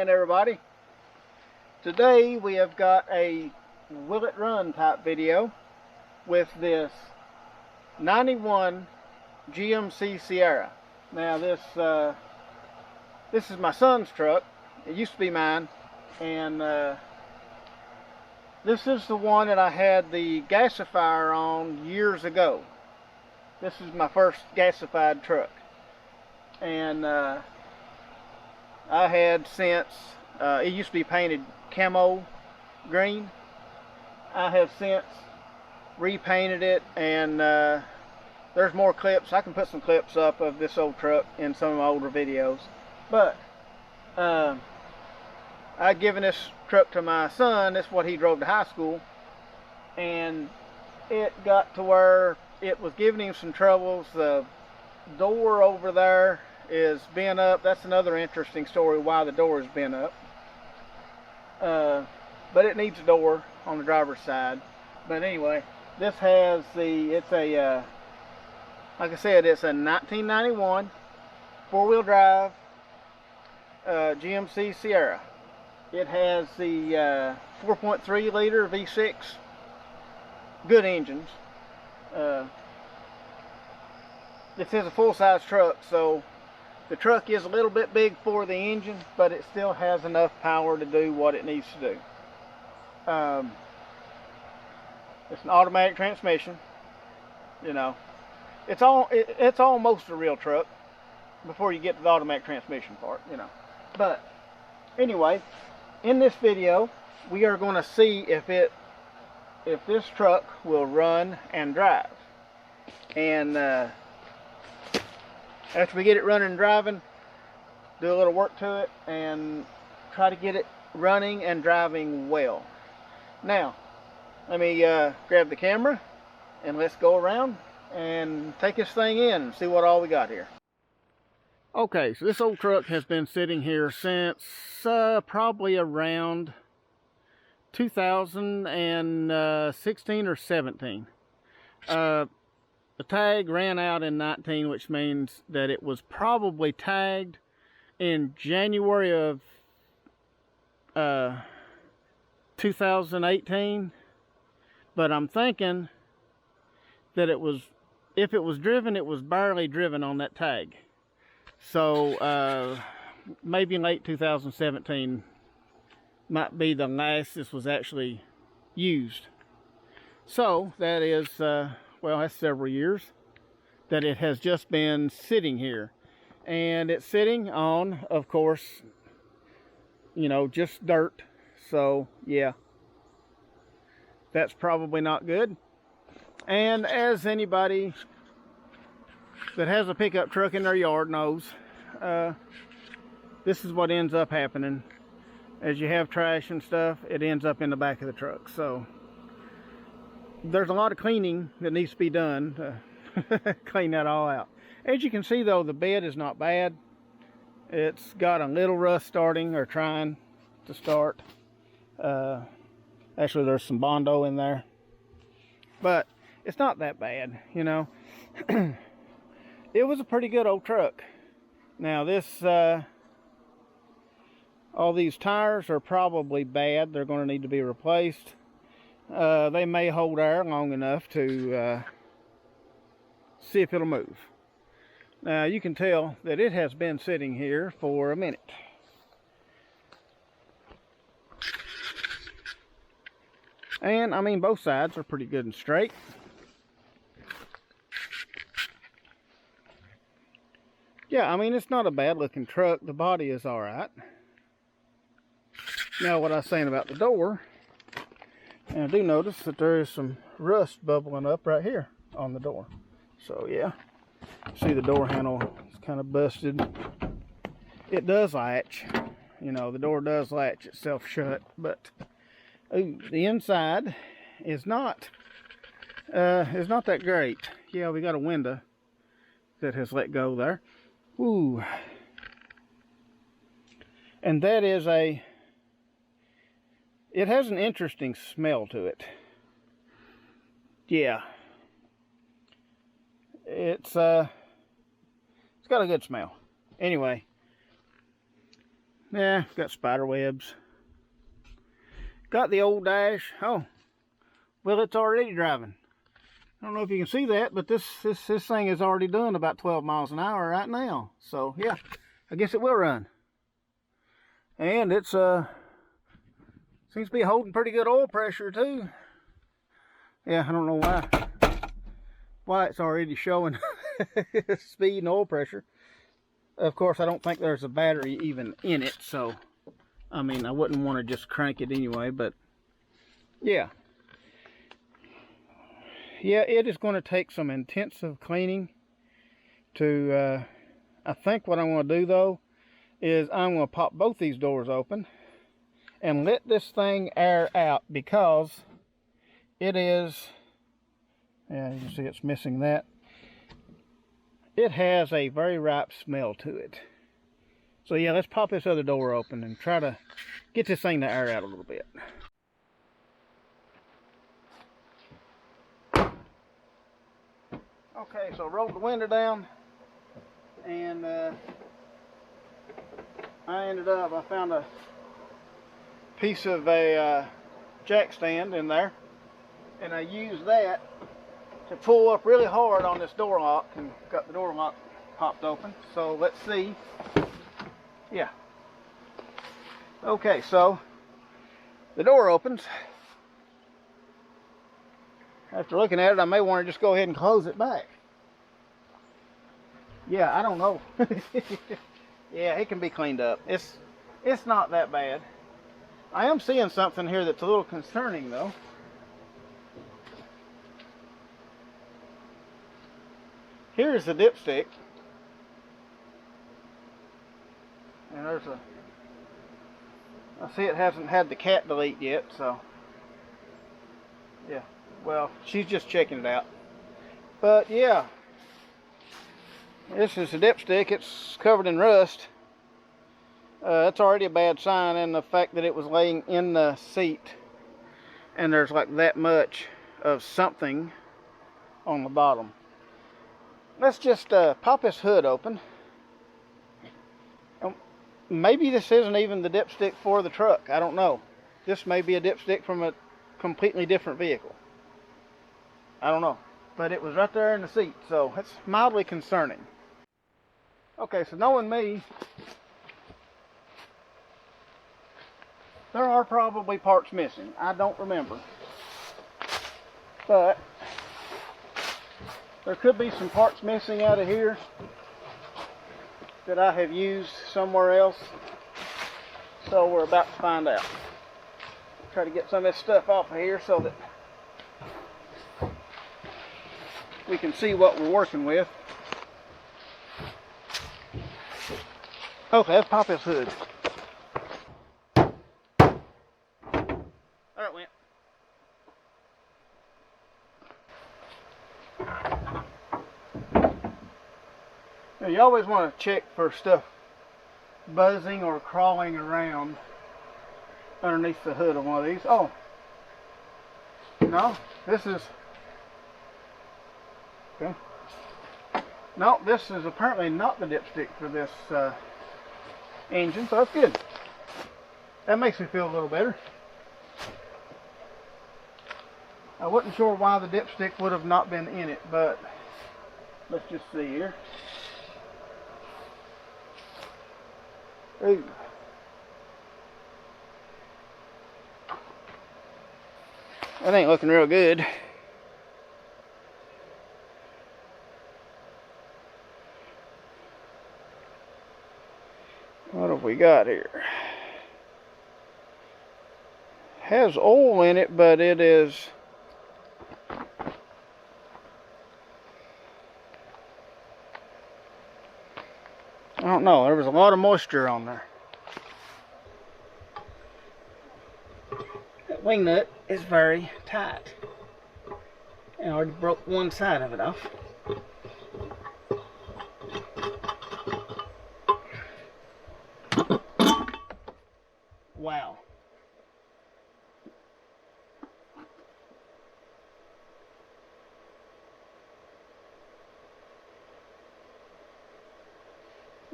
again, everybody. Today we have got a will it run type video with this 91 GMC Sierra. Now this is my son's truck. It used to be mine, and this is the one that I had the gasifier on years ago. This is my first gasified truck, and I had since it used to be painted camo green. I have since repainted it, and there's more clips. I can put some clips up of this old truck in some of my older videos, but I'd given this truck to my son. This is what he drove to high school, and it got to where it was giving him some troubles. The door over there is bent up. That's another interesting story why the door is bent up. But it needs a door on the driver's side. But anyway, this has it's a like I said, it's a 1991 four-wheel drive GMC Sierra. It has the 4.3 liter V6, good engines. This is a full-size truck, so the truck is a little bit big for the engine, but it still has enough power to do what it needs to do. It's an automatic transmission. You know, it's almost a real truck before you get to the automatic transmission part. You know, but anyway, in this video we are going to see if this truck will run and drive, and after we get it running and driving, do a little work to it and try to get it running and driving well. Now, let me grab the camera and let's go around and take this thing in and see what all we got here. Okay, so this old truck has been sitting here since probably around 2016 or 17. The tag ran out in 19, which means that it was probably tagged in January of 2018, but I'm thinking that if it was driven, it was barely driven on that tag. So maybe in late 2017 might be the last this was actually used. So that is well, that's several years that it has just been sitting here, and it's sitting on, of course, you know, just dirt. So yeah, that's probably not good. And as anybody that has a pickup truck in their yard knows, this is what ends up happening. As you have trash and stuff, it ends up in the back of the truck. So there's a lot of cleaning that needs to be done to clean that all out. As you can see though, the bed is not bad. It's got a little rust starting, or trying to start. Actually there's some Bondo in there, but it's not that bad, you know. It was a pretty good old truck. Now this all these tires are probably bad. They're going to need to be replaced. They may hold air long enough to see if it'll move. Now you can tell that it has been sitting here for a minute. And I mean, both sides are pretty good and straight. Yeah, I mean, it's not a bad looking truck. The body is all right. Now what I was saying about the door, and I do notice that there is some rust bubbling up right here on the door. So yeah, see the door handle is kind of busted. It does latch, you know, the door does latch itself shut, but ooh, the inside is not that great. Yeah, we got a window that has let go there. Ooh, and that is it has an interesting smell to it. Yeah, it's got a good smell. Anyway, Yeah, got spider webs. Got the old dash. Oh, well, it's already driving. I don't know if you can see that, but this thing is already doing about 12 miles an hour right now. So yeah, I guess it will run. And it's seems to be holding pretty good oil pressure too. Yeah, I don't know why it's already showing speed and oil pressure. Of course, I don't think there's a battery even in it, so I mean, I wouldn't want to just crank it anyway, but yeah. Yeah, it is going to take some intensive cleaning to, I think what I'm going to do though, is I'm going to pop both these doors open and let this thing air out, because it is, yeah, you can see it's missing that. It has a very ripe smell to it. So yeah, let's pop this other door open and try to get this thing to air out a little bit. Okay, so I rolled the window down, and I found a piece of a jack stand in there, and I used that to pull up really hard on this door lock and got the door lock popped open. So let's see. Yeah. Okay, so the door opens. After looking at it, I may want to just go ahead and close it back. Yeah, I don't know. Yeah, it can be cleaned up. It's not that bad. I am seeing something here that's a little concerning though. Here's the dipstick. And there's I see it hasn't had the cat delete yet, so yeah. Well, she's just checking it out. But yeah, this is the dipstick. It's covered in rust. That's already a bad sign, and the fact that it was laying in the seat and there's like that much of something on the bottom. Let's just pop this hood open. Maybe this isn't even the dipstick for the truck. I don't know. This may be a dipstick from a completely different vehicle. I don't know. But it was right there in the seat, so it's mildly concerning. Okay, so knowing me, there are probably parts missing. I don't remember. But there could be some parts missing out of here that I have used somewhere else. So we're about to find out. Try to get some of this stuff off of here so that we can see what we're working with. Okay, let's pop this hood. There it went. Now, you always want to check for stuff buzzing or crawling around underneath the hood of one of these. Oh, no, this is, okay. No, this is apparently not the dipstick for this engine, so that's good. That makes me feel a little better. I wasn't sure why the dipstick would have not been in it, but let's just see here. Ooh. That ain't looking real good. What have we got here? Has oil in it, but it is I don't know, there was a lot of moisture on there. That wing nut is very tight. I already broke one side of it off. Wow.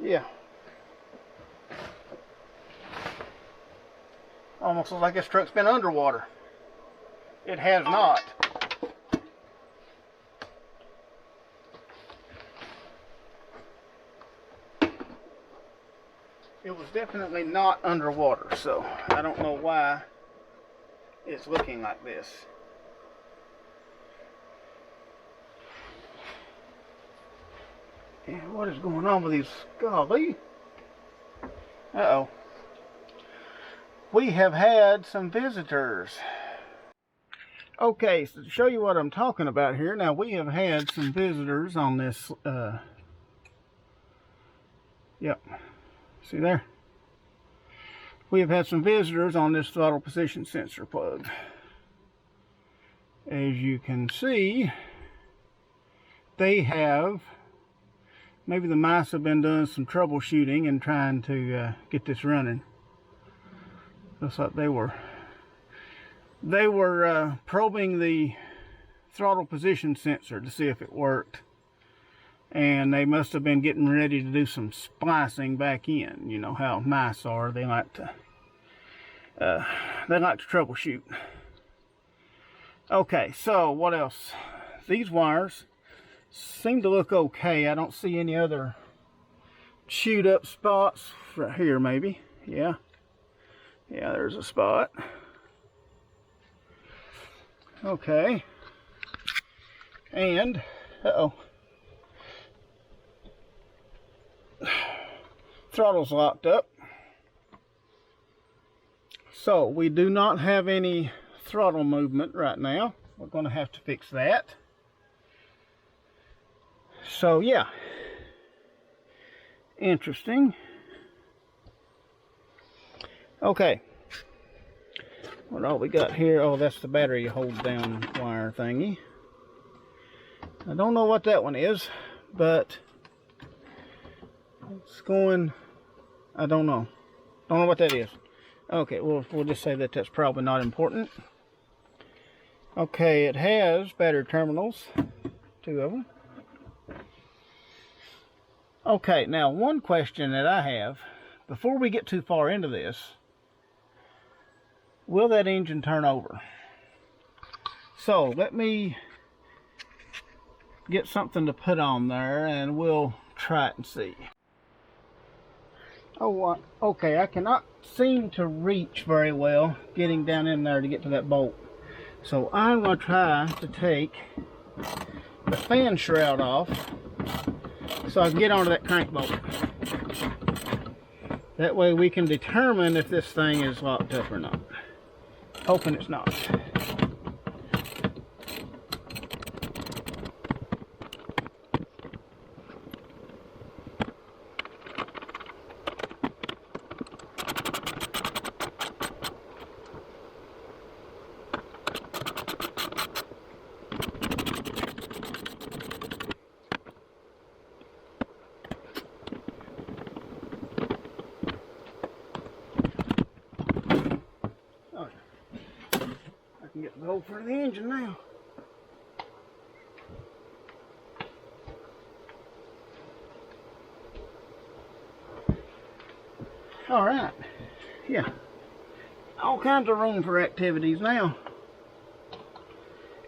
Yeah. Almost looks like this truck's been underwater. It has not. It was definitely not underwater, so I don't know why it's looking like this. And what is going on with these? Golly. Uh-oh. We have had some visitors. Okay, so to show you what I'm talking about here, now we have had some visitors on this, yep, see there? We have had some visitors on this throttle position sensor plug. As you can see, they have, maybe the mice have been doing some troubleshooting and trying to get this running. Looks like they were probing the throttle position sensor to see if it worked, and they must have been getting ready to do some splicing back in. You know how mice are, they like to troubleshoot. Okay, so what else? These wires seem to look okay. I don't see any other chewed up spots. Right here maybe. Yeah, there's a spot. Okay, and throttle's locked up, so we do not have any throttle movement right now. We're going to have to fix that. So yeah, interesting. Okay, what all we got here? Oh, that's the battery hold down wire thingy. I don't know what that one is, but it's going, I don't know what that is. Okay, well, we'll just say that that's probably not important. Okay, it has battery terminals, 2 of them. Okay, now one question that I have, before we get too far into this, will that engine turn over? So let me get something to put on there and we'll try it and see. Oh, okay, I cannot seem to reach very well getting down in there to get to that bolt. So I'm going to try to take the fan shroud off so I can get onto that crank bolt. That way we can determine if this thing is locked up or not. Hoping it's not. Get the hole for the engine now. All right, yeah, all kinds of room for activities now.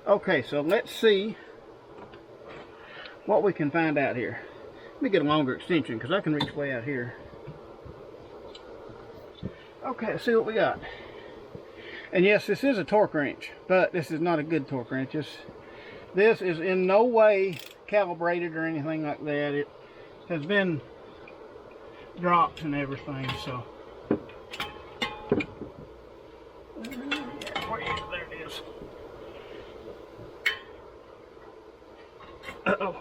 Okay, so let's see what we can find out here. Let me get a longer extension because I can reach way out here. Okay, let's see what we got. And yes, this is a torque wrench, but this is not a good torque wrench. This is in no way calibrated or anything like that. It has been dropped and everything, so. There it is. Uh-oh.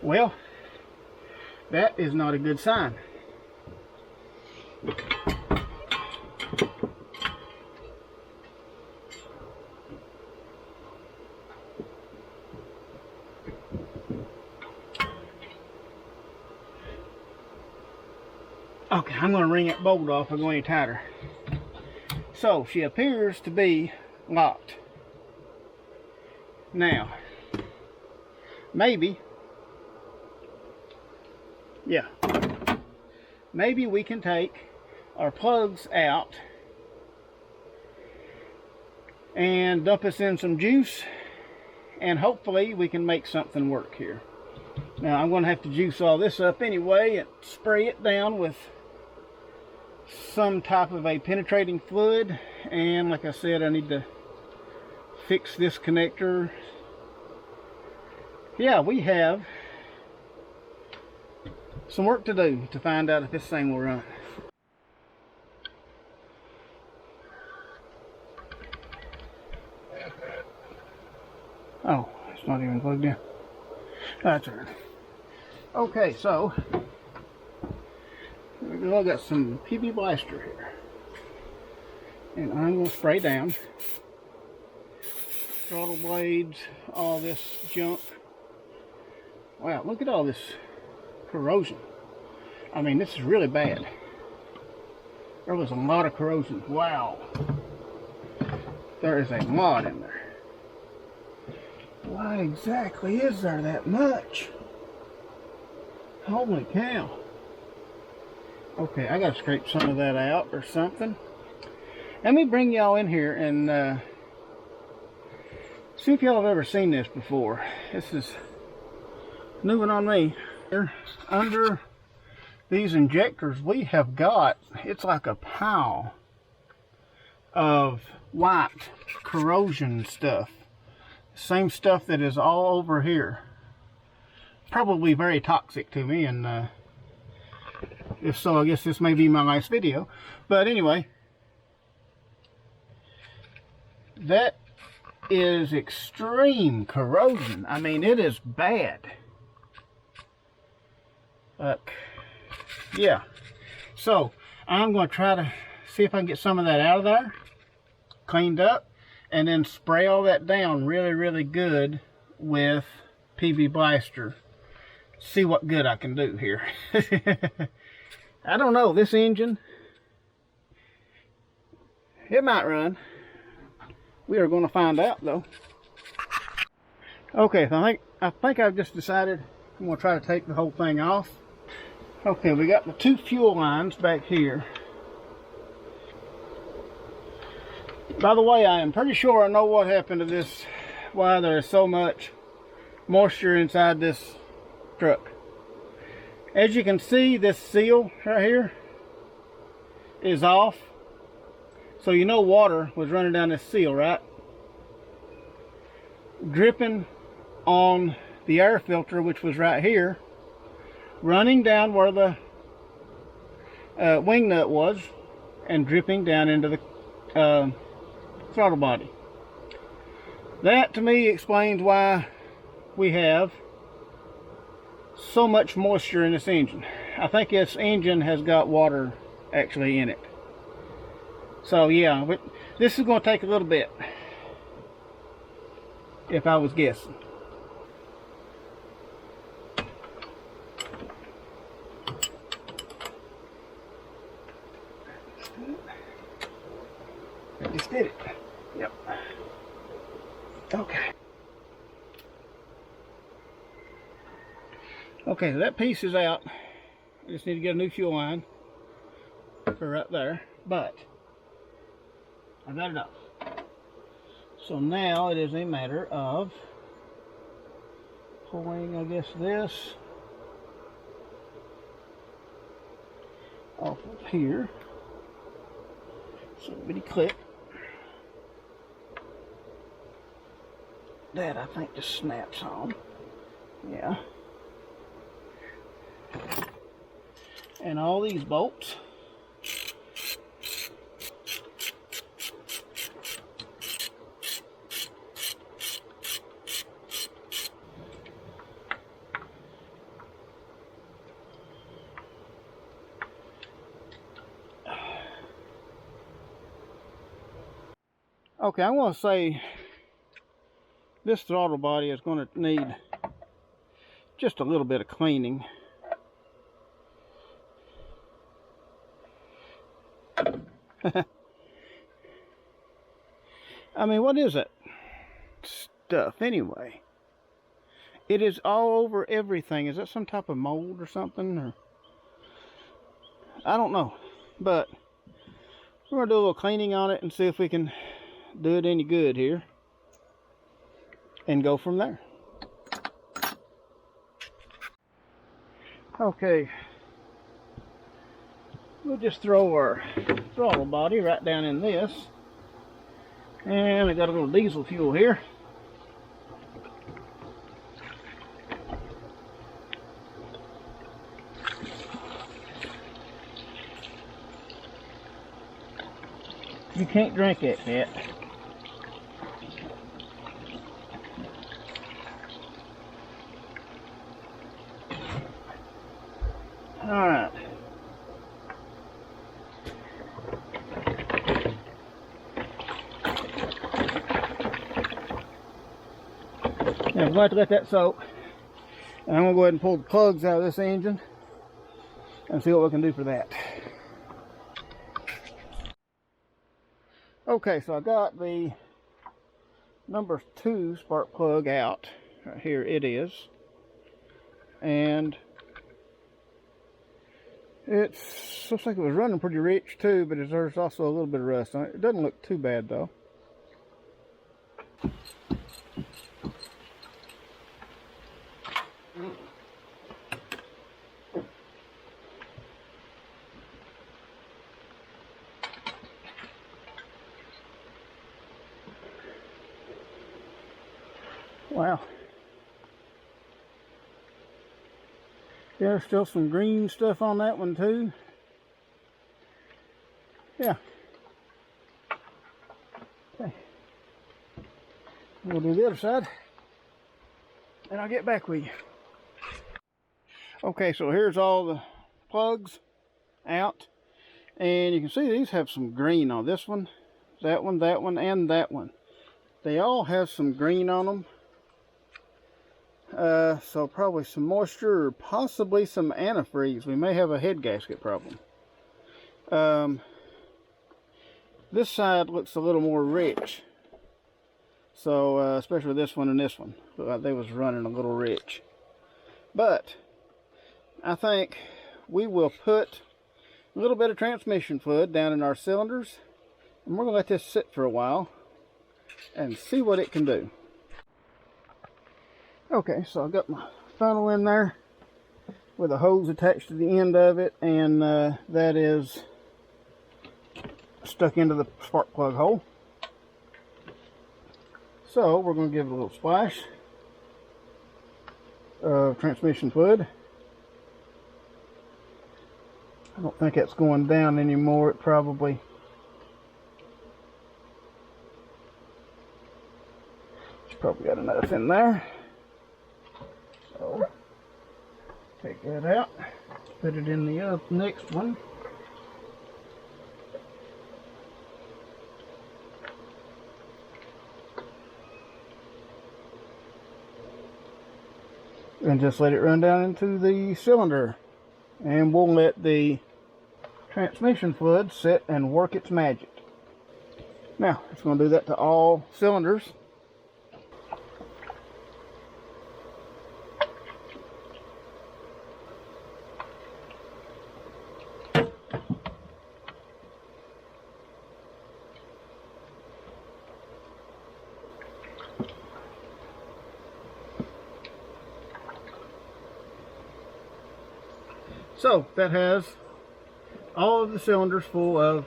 Well, that is not a good sign. Okay, I'm going to wring that bolt off and go any tighter. So she appears to be locked. Now, maybe, yeah, maybe we can take our plugs out and dump us in some juice, and hopefully we can make something work here. Now I'm going to have to juice all this up anyway and spray it down with some type of a penetrating fluid, and like I said, I need to fix this connector. Yeah, we have some work to do to find out if this thing will run. Oh, it's not even plugged in. That's all right. Okay, so I've got some PB Blaster here, and I'm going to spray down throttle blades, all this junk. Wow, look at all this corrosion. I mean, this is really bad. There was a lot of corrosion. Wow, there is a lot in there. Why exactly is there that much? Holy cow. Okay, I gotta scrape some of that out or something. Let me bring y'all in here and see if y'all have ever seen this before. This is a new one on me. Here, under these injectors, we have got, it's like a pile of white corrosion stuff. Same stuff that is all over here. Probably very toxic to me, and if so, I guess this may be my last video. But anyway, that is extreme corrosion. I mean, it is bad. Yeah. So I'm going to try to see if I can get some of that out of there, cleaned up, and then spray all that down really, really good with PB Blaster. See what good I can do here. I don't know, this engine, it might run. We are going to find out though. Okay, so I think I've just decided I'm going to try to take the whole thing off. Okay, we got the two fuel lines back here. By the way, I am pretty sure I know what happened to this, why there is so much moisture inside this truck. As you can see, this seal right here is off. So you know water was running down this seal, right? Dripping on the air filter, which was right here, running down where the wing nut was, and dripping down into the throttle body. That to me explains why we have so much moisture in this engine. I think this engine has got water actually in it. So yeah, but this is going to take a little bit, if I was guessing. I just did it. Yep. Okay. Okay, so that piece is out. I just need to get a new fuel line for right there, but I got it up. So now it is a matter of pulling, I guess, this off of here. So bitty clip. That I think just snaps on. Yeah. And all these bolts. Okay, I'm going to say this throttle body is going to need just a little bit of cleaning. I mean, what is that stuff anyway? It is all over everything. Is that some type of mold or something? Or I don't know. But we're going to do a little cleaning on it and see if we can do it any good here. And go from there. Okay. We'll just throw our throttle body right down in this. And we got a little diesel fuel here. You can't drink it yet. Alright. Now I'm going to let that soak. And I'm going to go ahead and pull the plugs out of this engine and see what we can do for that. Okay, so I got the number 2 spark plug out. Right here it is. And it looks like it was running pretty rich too, but there's also a little bit of rust on it. It doesn't look too bad though. Wow. Yeah, there's still some green stuff on that one too. Yeah. Okay. We'll do the other side. And I'll get back with you. Okay, so here's all the plugs out. And you can see these have some green on this one, that one, and that one. They all have some green on them. So probably some moisture or possibly some antifreeze. We may have a head gasket problem. This side looks a little more rich. So especially this one and this one. Looked like they was running a little rich. But I think we will put a little bit of transmission fluid down in our cylinders. And we're going to let this sit for a while and see what it can do. Okay, so I've got my funnel in there with a hose attached to the end of it, and that is stuck into the spark plug hole. So we're going to give it a little splash of transmission fluid. I don't think it's going down anymore. It probably... It's probably got enough in there. So, take that out, put it in the next one. And just let it run down into the cylinder. And we'll let the transmission fluid sit and work its magic. Now, it's going to do that to all cylinders. So that has all of the cylinders full of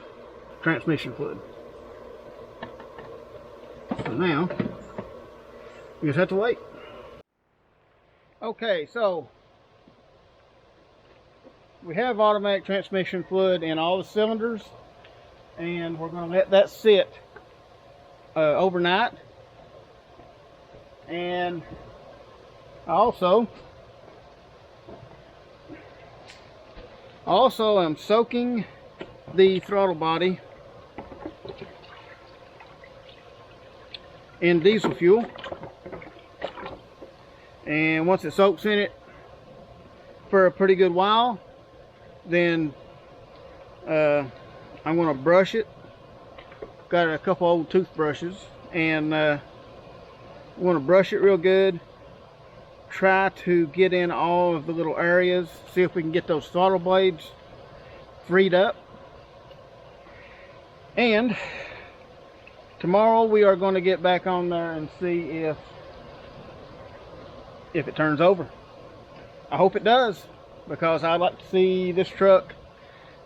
transmission fluid. So now you just have to wait. Okay, so we have automatic transmission fluid in all the cylinders, and we're going to let that sit overnight. And also I'm soaking the throttle body in diesel fuel, and once it soaks in it for a pretty good while, then I'm going to brush it. Got a couple old toothbrushes, and want to brush it real good. Try to get in all of the little areas, see if we can get those throttle blades freed up. And tomorrow we are going to get back on there and see if it turns over. I hope it does, because I'd like to see this truck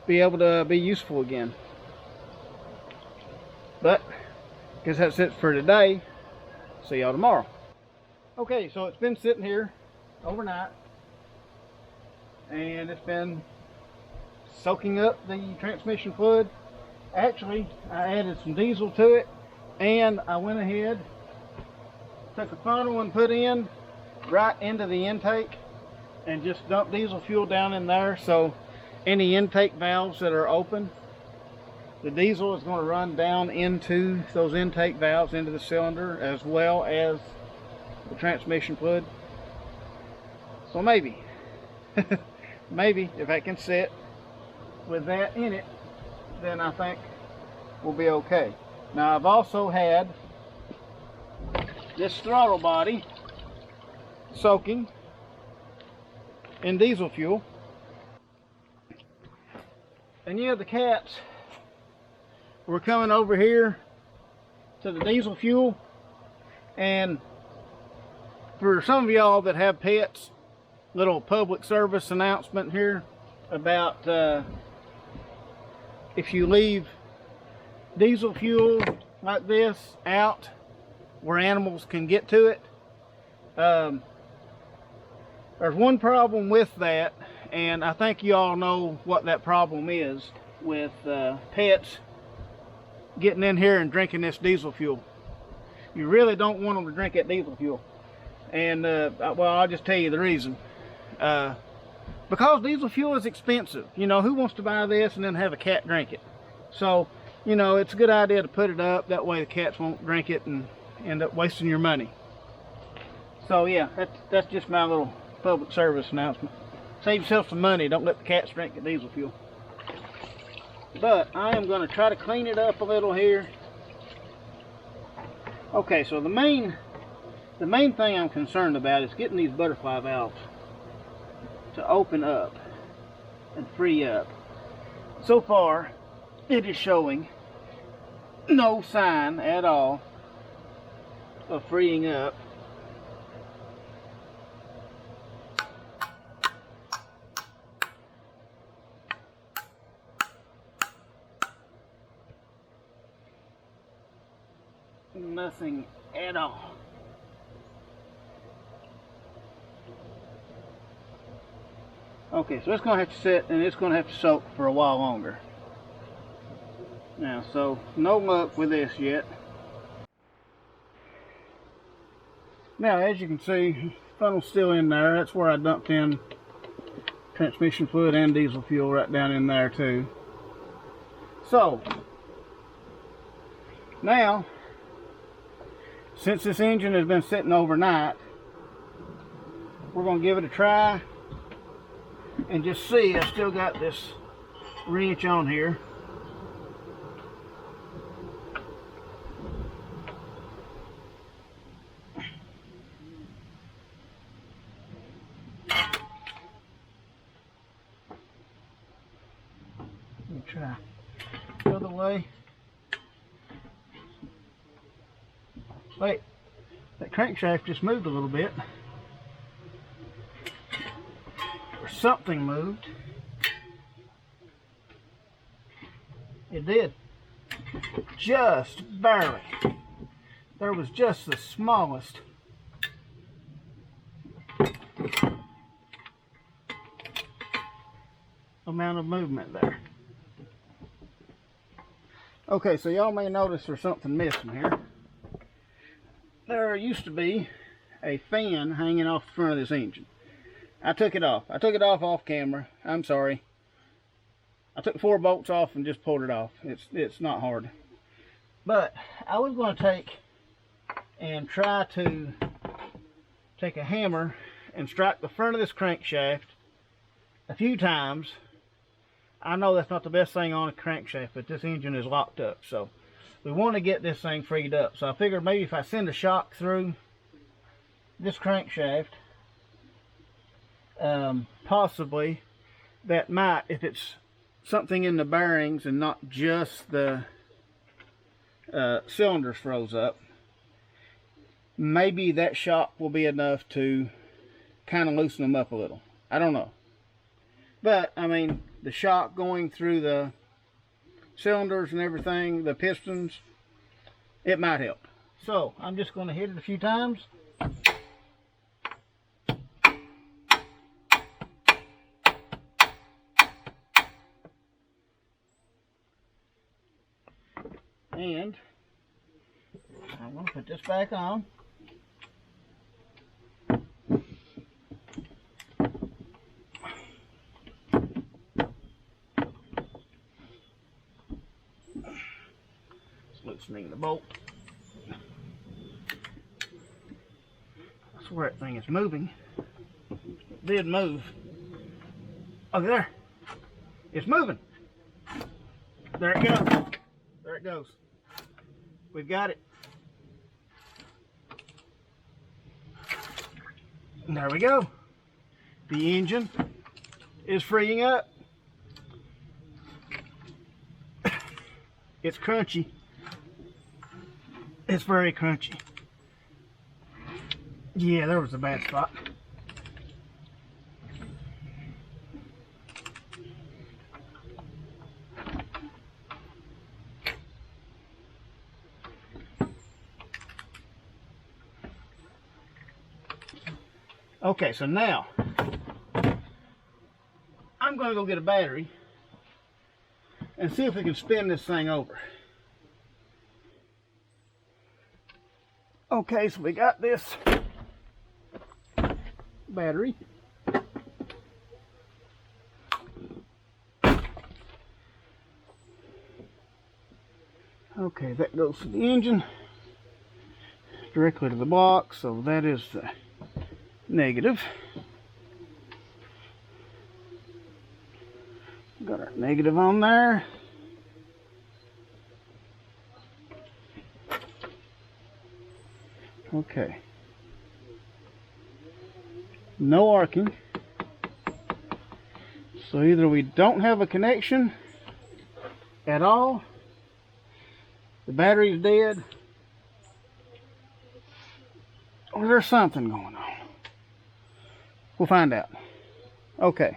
be able to be useful again. But I guess that's it for today. See y'all tomorrow. Okay, so it's been sitting here overnight, and it's been soaking up the transmission fluid. Actually, I added some diesel to it, and I went ahead, took a funnel and put in right into the intake and just dumped diesel fuel down in there. So any intake valves that are open, the diesel is going to run down into those intake valves, into the cylinder, as well as the transmission fluid. So maybe maybe if I can sit with that in it, then I think we'll be okay. Now, I've also had this throttle body soaking in diesel fuel, and yeah, the cats were coming over here to the diesel fuel. And for some of y'all that have pets, little public service announcement here about if you leave diesel fuel like this out where animals can get to it, there's one problem with that, and I think you all know what that problem is with pets getting in here and drinking this diesel fuel. You really don't want them to drink that diesel fuel. And well, I'll just tell you the reason. Because diesel fuel is expensive. You know, who wants to buy this and then have a cat drink it? So, you know, it's a good idea to put it up. That way the cats won't drink it and end up wasting your money. So yeah, that's just my little public service announcement. Save yourself some money. Don't let the cats drink the diesel fuel. But I am going to try to clean it up a little here. Okay, so the main thing I'm concerned about is getting these butterfly valves to open up and free up. So far, it is showing no sign at all of freeing up. Nothing at all. Okay, so it's going to have to sit and it's going to have to soak for a while longer. Now, so no luck with this yet. Now, as you can see, funnel's still in there. That's where I dumped in transmission fluid and diesel fuel right down in there too. So, now, since this engine has been sitting overnight, we're going to give it a try and just see. I still got this wrench on here. Let me try the other way. Wait, that crankshaft just moved a little bit. Or something moved. It did. Just barely. There was just the smallest amount of movement there. Okay, so y'all may notice there's something missing here. There used to be a fan hanging off the front of this engine. I took it off. I took it off camera. I'm sorry. I took 4 bolts off and just pulled it off. It's not hard. But I was going to take and try to take a hammer and strike the front of this crankshaft a few times. I know that's not the best thing on a crankshaft, but this engine is locked up. So we want to get this thing freed up. So I figured maybe if I send a shock through this crankshaft, possibly that might, if it's something in the bearings and not just the cylinders froze up, maybe that shock will be enough to kind of loosen them up a little. I don't know. But, I mean, the shock going through the cylinders and everything, the pistons, it might help. So, I'm just going to hit it a few times. And I'm going to put this back on. Loosening the bolt. I swear that thing is moving. It did move. Oh, there. It's moving. There it goes. There it goes. We've got it. And there we go. The engine is freeing up. It's crunchy. It's very crunchy. Yeah, there was a bad spot. Okay, so now I'm going to go get a battery and see if we can spin this thing over. Okay, so we got this battery. Okay, that goes to the engine directly to the block, so that is the negative. Got our negative on there. Okay. No arcing. So either we don't have a connection at all, the battery's dead, or there's something going on. We'll find out. Okay.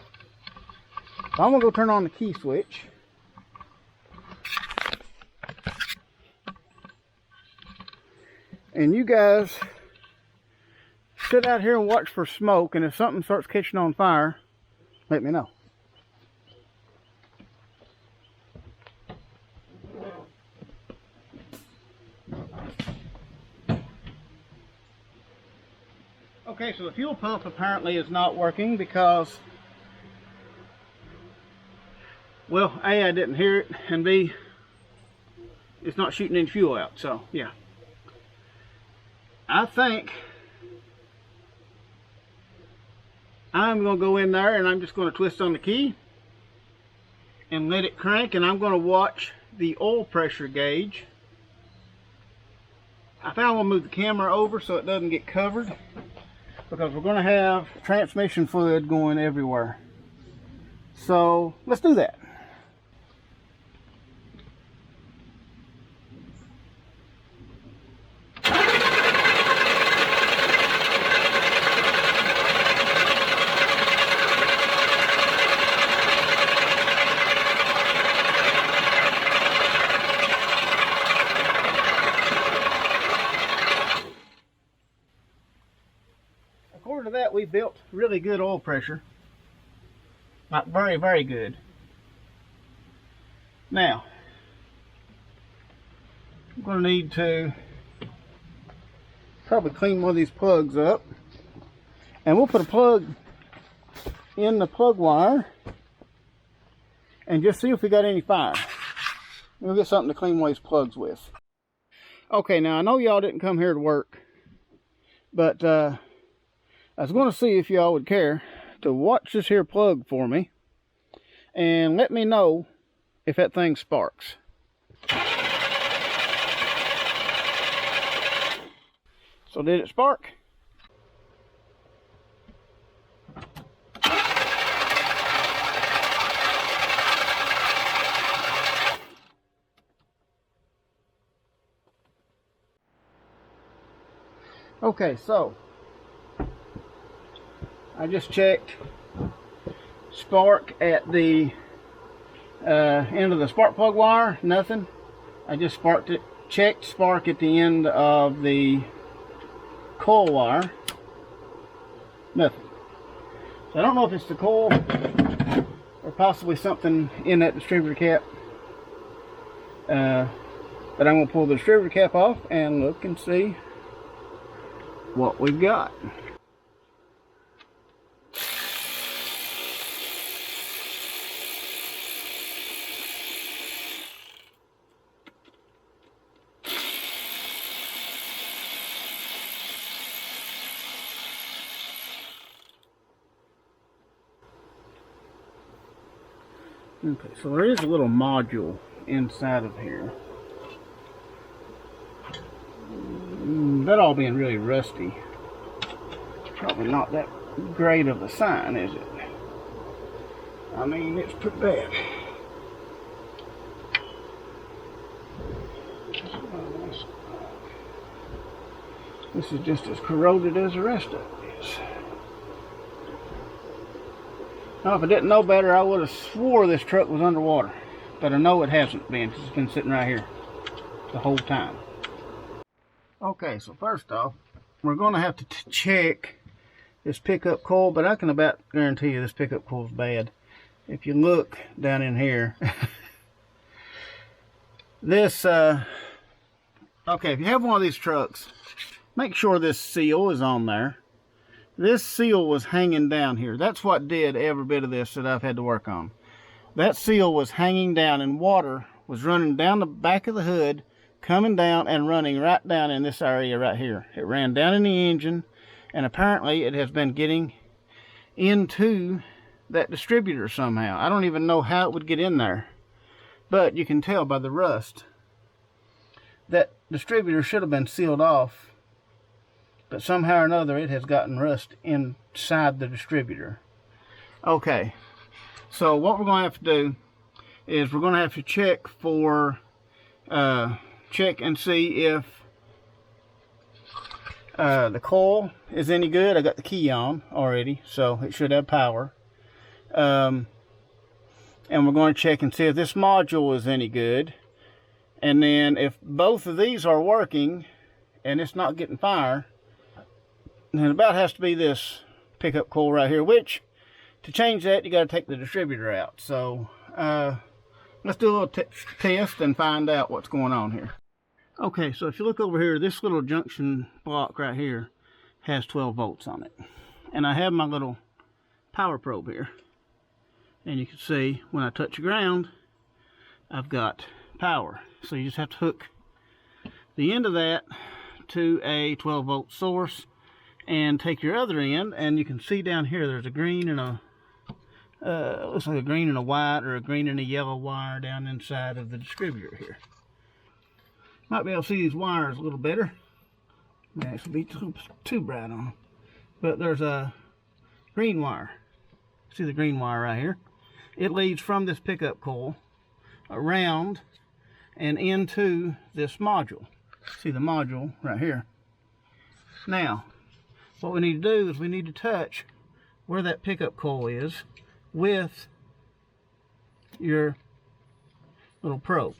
So I'm going to go turn on the key switch. And you guys sit out here and watch for smoke, and if something starts catching on fire, let me know. Okay, so the fuel pump apparently is not working because, well, A, I didn't hear it, and B, it's not shooting any fuel out, so yeah. I think I'm going to go in there and I'm just going to twist on the key and let it crank, and I'm going to watch the oil pressure gauge. I think I'm going to move the camera over so it doesn't get covered, because we're going to have transmission fluid going everywhere. So let's do that. According to that, we built really good oil pressure. Like very, very good. Now, I'm going to need to probably clean one of these plugs up. And we'll put a plug in the plug wire and just see if we got any fire. We'll get something to clean one of these plugs with. Okay, now I know y'all didn't come here to work, but I was going to see if y'all would care to watch this here plug for me and let me know if that thing sparks. So did it spark? Okay, so I just checked spark at the end of the spark plug wire, nothing. I just checked spark at the end of the coil wire, nothing. So I don't know if it's the coil or possibly something in that distributor cap. But I'm going to pull the distributor cap off and look and see what we've got. Okay, so there is a little module inside of here. That all being really rusty, probably not that great of a sign, is it? I mean, it's pretty bad. This is just as corroded as the rest of it is. Now, if I didn't know better, I would have swore this truck was underwater. But I know it hasn't been, because it's been sitting right here the whole time. Okay, so first off, we're going to have to check this pickup coil, but I can about guarantee you this pickup coil is bad. If you look down in here, this, okay, if you have one of these trucks, make sure this seal is on there. This seal was hanging down here. That's what did every bit of this that I've had to work on. That seal was hanging down and water was running down the back of the hood, coming down and running right down in this area right here. It ran down in the engine, and apparently it has been getting into that distributor somehow. I don't even know how it would get in there, but you can tell by the rust that distributor should have been sealed off, but somehow or another it has gotten rust inside the distributor. Okay, so what we're going to have to do is we're going to have to check for check and see if the coil is any good. I got the key on already, so it should have power. And we're going to check and see if this module is any good. And then if both of these are working and it's not getting fire, then it about has to be this pickup coil right here, which to change that you got to take the distributor out. So let's do a little test and find out what's going on here. Okay, so if you look over here, this little junction block right here has 12 volts on it. And I have my little power probe here. And you can see when I touch the ground, I've got power. So you just have to hook the end of that to a 12 volt source and take your other end, and you can see down here there's a green and a looks like a green and a white or a green and a yellow wire down inside of the distributor here. Might be able to see these wires a little better. May actually be too bright on them. But there's a green wire. See the green wire right here? It leads from this pickup coil around and into this module. See the module right here. Now, what we need to do is we need to touch where that pickup coil is with your little probe.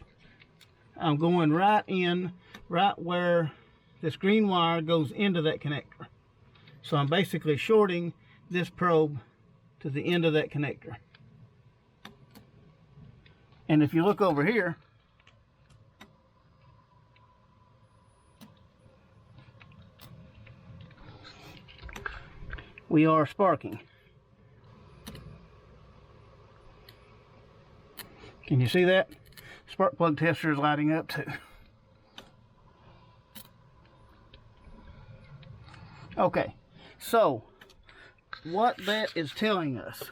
I'm going right where this green wire goes into that connector. So I'm basically shorting this probe to the end of that connector. And if you look over here, we are sparking. Can you see that? Spark plug tester is lighting up too. Okay, so what that is telling us,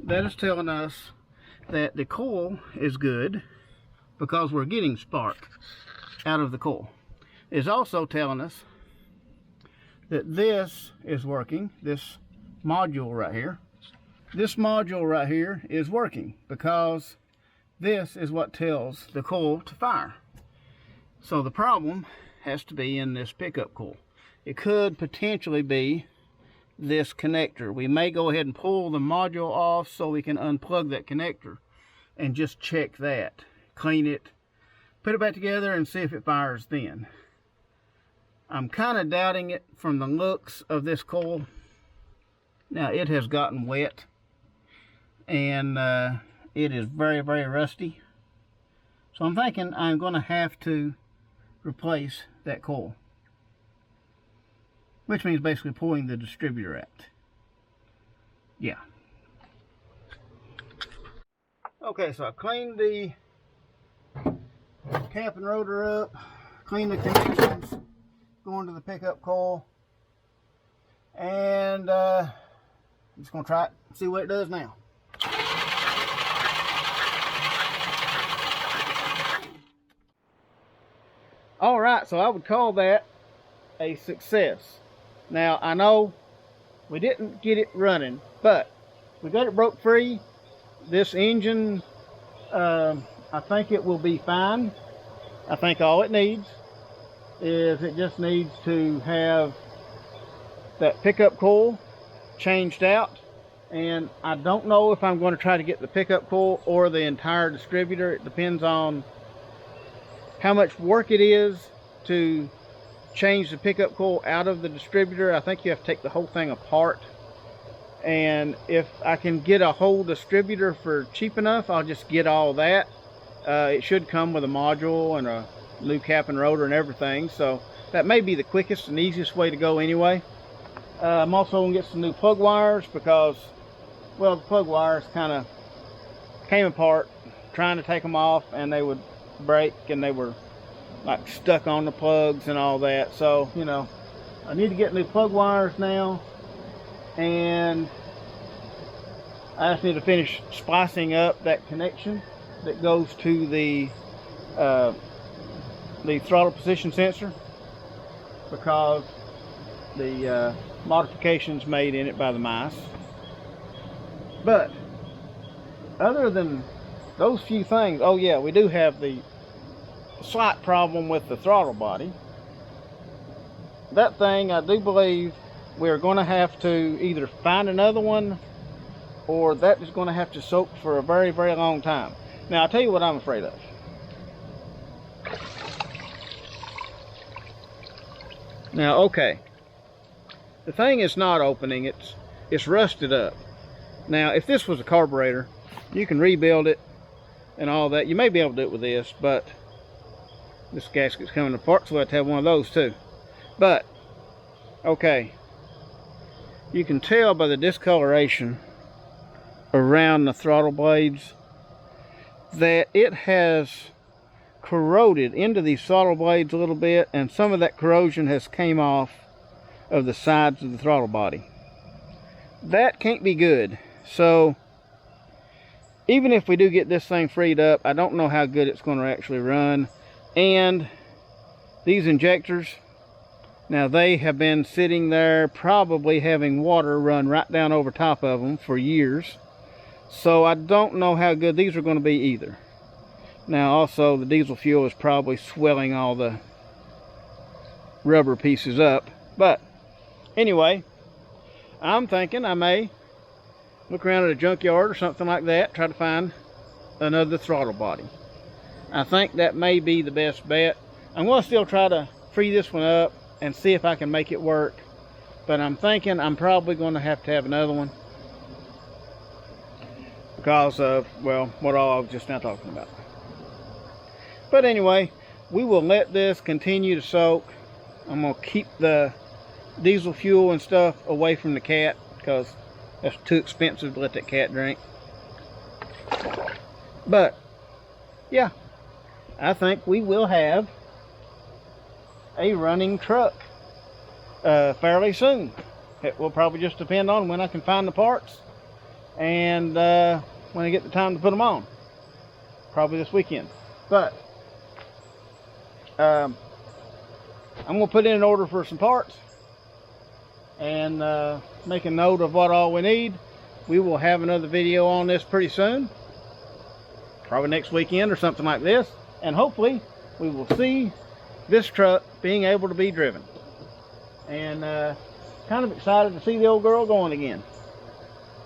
that is telling us that the coil is good because we're getting spark out of the coil. is also telling us that this is working, this module right here. This module right here is working because this is what tells the coil to fire. So the problem has to be in this pickup coil. It could potentially be this connector. We may go ahead and pull the module off so we can unplug that connector and just check that. Clean it, put it back together, and see if it fires then. I'm kind of doubting it from the looks of this coil. Now it has gotten wet and it is very, very rusty. So I'm thinking I'm going to have to replace that coil, which means basically pulling the distributor out. Yeah. Okay, so I cleaned the cap and rotor up, cleaned the connections going to the pickup coil, and I'm just going to try it and see what it does now. Alright, so I would call that a success. Now, I know we didn't get it running, but we got it broke free. This engine, I think it will be fine. I think all it needs is it just needs to have that pickup coil changed out. And I don't know if I'm going to try to get the pickup coil or the entire distributor. It depends on how much work it is to change the pickup coil out of the distributor. I think you have to take the whole thing apart, and if I can get a whole distributor for cheap enough, I'll just get all that. It should come with a module and a new cap and rotor and everything, so that may be the quickest and easiest way to go anyway. I'm also going to get some new plug wires because, well, the plug wires kind of came apart trying to take them off, and they would break, and they were like stuck on the plugs and all that. So, you know, I need to get new plug wires now, and I just need to finish splicing up that connection that goes to the throttle position sensor, because the modifications made in it by the mice. But other than those few things, oh yeah, we do have the slight problem with the throttle body. That thing, I do believe we're going to have to either find another one, or that is going to have to soak for a very, very long time. Now, I'll tell you what I'm afraid of. Now, okay, the thing is not opening. It's rusted up. Now, if this was a carburetor, you can rebuild it and all that. You may be able to do it with this, but this gasket's coming apart, so I have to have one of those too. But okay, you can tell by the discoloration around the throttle blades that it has corroded into these throttle blades a little bit, and some of that corrosion has came off of the sides of the throttle body. That can't be good. So even if we do get this thing freed up, I don't know how good it's going to actually run. And these injectors, now they have been sitting there probably having water run right down over top of them for years. So I don't know how good these are going to be either. Now also the diesel fuel is probably swelling all the rubber pieces up. But anyway, I'm thinking I may look around at a junkyard or something like that, try to find another throttle body. I think that may be the best bet. I'm going to still try to free this one up and see if I can make it work, but I'm thinking I'm probably going to have another one because of, well, what all I was just now talking about. But anyway, we will let this continue to soak. I'm going to keep the diesel fuel and stuff away from the cat because that's too expensive to let that cat drink. But yeah, I think we will have a running truck fairly soon. It will probably just depend on when I can find the parts and when I get the time to put them on. Probably this weekend. But I'm going to put in an order for some parts and make a note of what all we need. We will have another video on this pretty soon, probably next weekend or something like this, and hopefully we will see this truck being able to be driven. And kind of excited to see the old girl going again.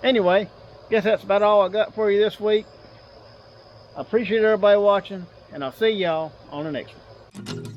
Anyway, guess that's about all I got for you this week. I appreciate everybody watching, and I'll see y'all on the next one.